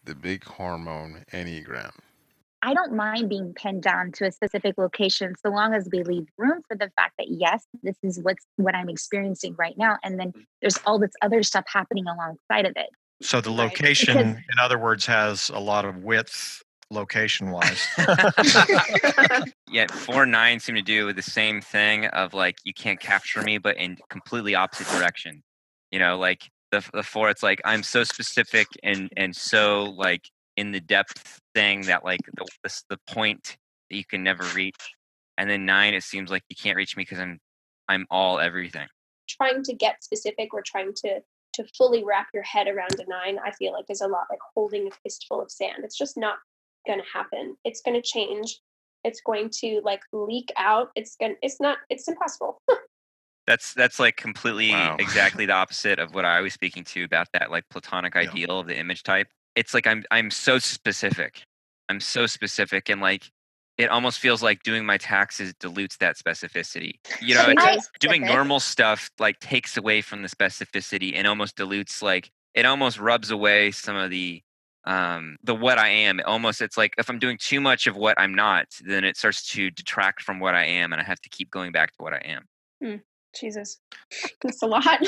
the Big Hormone Enneagram? I don't mind being pinned down to a specific location so long as we leave room for the fact that yes, this is what I'm experiencing right now. And then there's all this other stuff happening alongside of it. So the Right. location, Because in other words, has a lot of width location-wise. Yeah, 4 and 9 seem to do the same thing of like you can't capture me, but in completely opposite direction. Like the 4, it's like I'm so specific and so like in the depth thing that like the point that you can never reach. And then 9, it seems like you can't reach me because I'm all everything. Trying to get specific or trying to fully wrap your head around a 9, I feel like is a lot like holding a fistful of sand. It's just not going to happen. It's going to change. It's going to like leak out. It's impossible. That's like completely Wow. exactly the opposite of what I was speaking to about that like platonic Yeah. ideal of the image type. It's like I'm so specific. I'm so specific, and like it almost feels like doing my taxes dilutes that specificity. It's doing normal stuff like takes away from the specificity and almost dilutes, like it almost rubs away some of the what I am. It's like if I'm doing too much of what I'm not, then it starts to detract from what I am, and I have to keep going back to what I am. Jesus, that's a lot.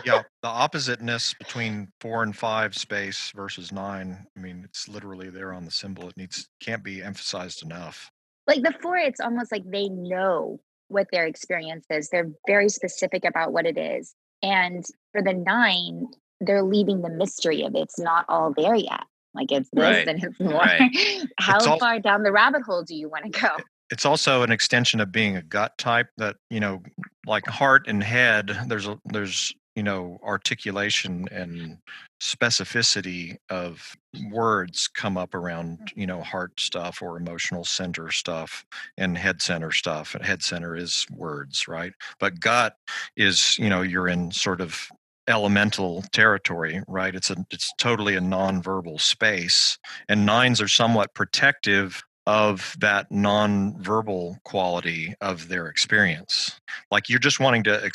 Yeah, the oppositeness between 4 and 5 space versus 9. I mean, it's literally there on the symbol. Can't be emphasized enough. like the 4, it's almost like they know what their experience is. They're very specific about what it is. And for the 9, they're leaving the mystery of it's not all there yet. Like it's this Right. and it's more. Right. How far down the rabbit hole do you want to go? It's also an extension of being a gut type that, like heart and head, there's articulation and specificity of words come up around, heart stuff or emotional center stuff and head center stuff. And head center is words, right? But gut is, you're in sort of elemental territory, right? It's totally a nonverbal space. And 9s are somewhat protective of that non-verbal quality of their experience. Like you're just wanting to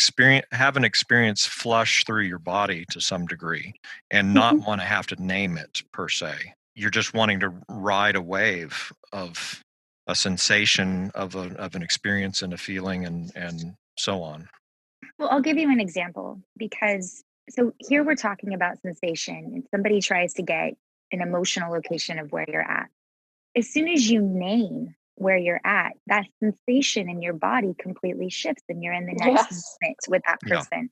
have an experience flush through your body to some degree and not want to have to name it per se. You're just wanting to ride a wave of a sensation of an experience and a feeling and so on. Well, I'll give you an example because so here we're talking about sensation and somebody tries to get an emotional location of where you're at. As soon as you name where you're at, that sensation in your body completely shifts and you're in the next moment with that person.